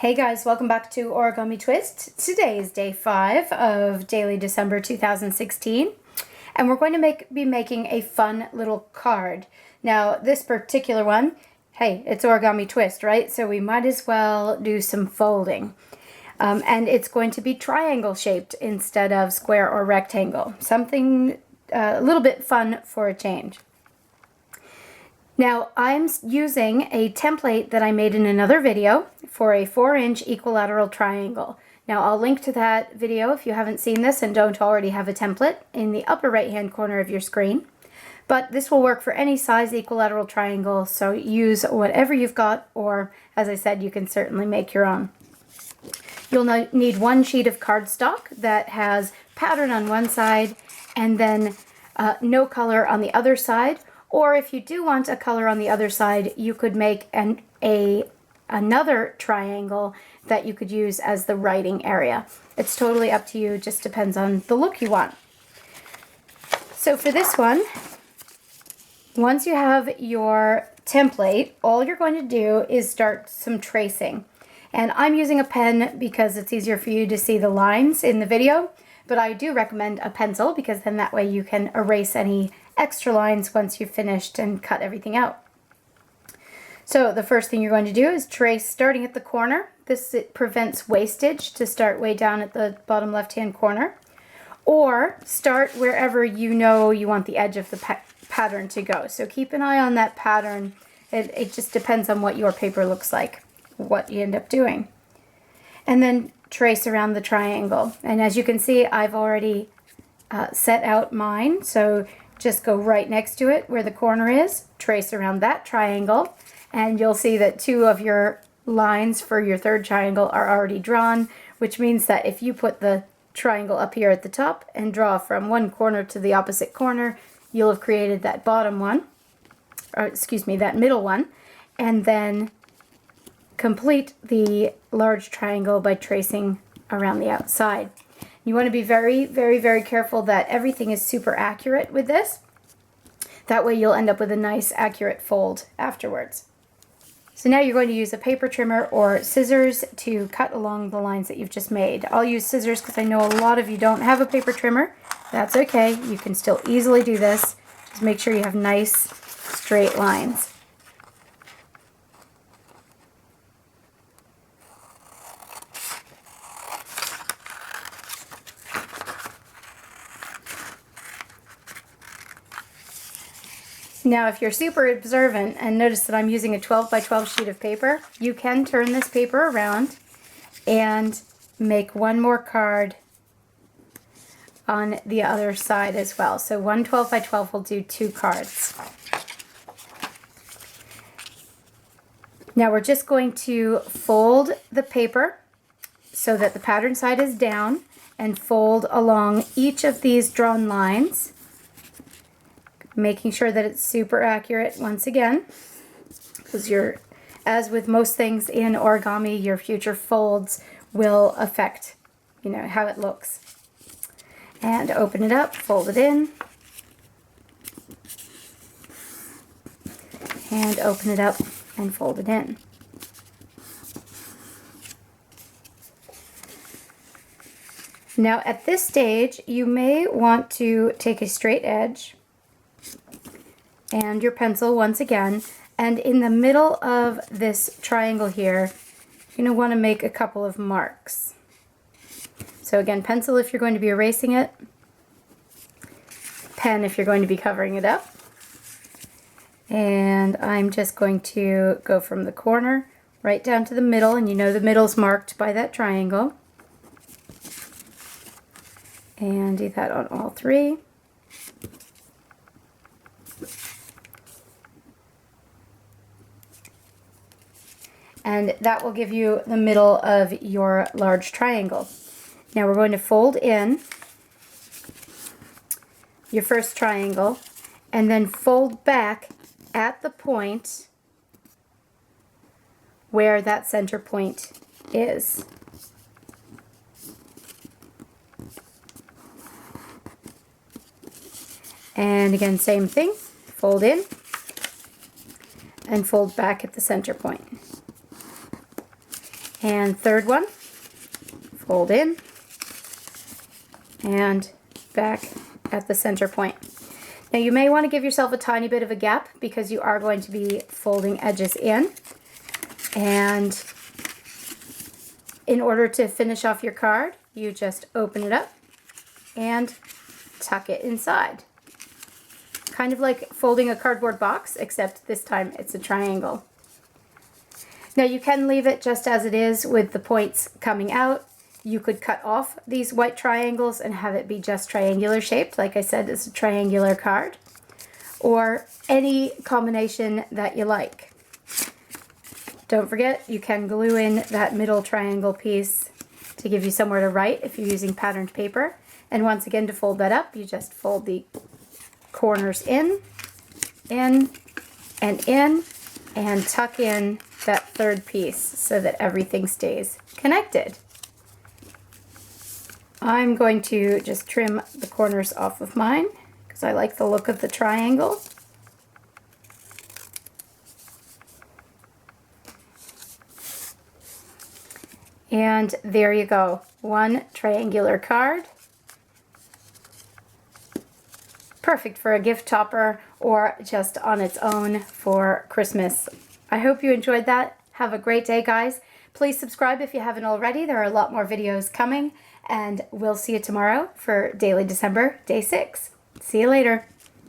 Hey guys, welcome back to Origami Twist. Today is day 5 of daily December 2016, and we're going to be making a fun little card. Now this particular one, hey, it's Origami Twist, right? So we might as well do some folding. And it's going to be triangle shaped instead of square or rectangle. Something a little bit fun for a change. Now I'm using a template that I made in another video for a 4-inch equilateral triangle. Now I'll link to that video if you haven't seen this and don't already have a template in the upper right hand corner of your screen. But this will work for any size equilateral triangle, so use whatever you've got, or as I said, you can certainly make your own. You'll need one sheet of cardstock that has pattern on one side and then no color on the other side. Or if you do want a color on the other side, you could make another triangle that you could use as the writing area. It's totally up to you, just depends on the look you want. So for this one, once you have your template, all you're going to do is start some tracing. And I'm using a pen because it's easier for you to see the lines in the video, but I do recommend a pencil because then that way you can erase any extra lines once you've finished and cut everything out. So the first thing you're going to do is trace starting at the corner. It prevents wastage to start way down at the bottom left hand corner, or start wherever you know you want the edge of the pattern to go. So keep an eye on that pattern. It just depends on what your paper looks like, what you end up doing. And then trace around the triangle. And as you can see, I've already set out mine, so just go right next to it where the corner is, trace around that triangle, and you'll see that 2 of your lines for your third triangle are already drawn, which means that if you put the triangle up here at the top and draw from one corner to the opposite corner, you'll have created that bottom one, or excuse me, that middle one, and then complete the large triangle by tracing around the outside. You want to be very, very, very careful that everything is super accurate with this. That way you'll end up with a nice accurate fold afterwards. So now you're going to use a paper trimmer or scissors to cut along the lines that you've just made. I'll use scissors because I know a lot of you don't have a paper trimmer. That's okay. You can still easily do this. Just make sure you have nice straight lines. Now, if you're super observant and notice that I'm using a 12 by 12 sheet of paper, you can turn this paper around and make one more card on the other side as well. So one 12 by 12 will do 2 cards. Now we're just going to fold the paper so that the pattern side is down and fold along each of these drawn lines, making sure that it's super accurate once again, because as with most things in origami, your future folds will affect, how it looks. And open it up, fold it in, and open it up and fold it in. Now at this stage, you may want to take a straight edge and your pencil once again, and in the middle of this triangle here, you're going to want to make a couple of marks. So again, pencil if you're going to be erasing it, pen if you're going to be covering it up. And I'm just going to go from the corner right down to the middle, and you know the middle's marked by that triangle. And do that on all 3. And that will give you the middle of your large triangle. Now we're going to fold in your first triangle and then fold back at the point where that center point is. And again, same thing, fold in and fold back at the center point. And third one, fold in and back at the center point. Now you may want to give yourself a tiny bit of a gap because you are going to be folding edges in. And in order to finish off your card, you just open it up and tuck it inside. Kind of like folding a cardboard box, except this time it's a triangle. Now you can leave it just as it is with the points coming out. You could cut off these white triangles and have it be just triangular shaped. Like I said, it's a triangular card. Or any combination that you like. Don't forget, you can glue in that middle triangle piece to give you somewhere to write if you're using patterned paper. And once again, to fold that up, you just fold the corners in, and tuck in that third piece so that everything stays connected. I'm going to just trim the corners off of mine because I like the look of the triangle. And there you go, one triangular card. Perfect for a gift topper or just on its own for Christmas. I hope you enjoyed that. Have a great day, guys. Please subscribe if you haven't already. There are a lot more videos coming, and we'll see you tomorrow for Daily December, Day 6. See you later.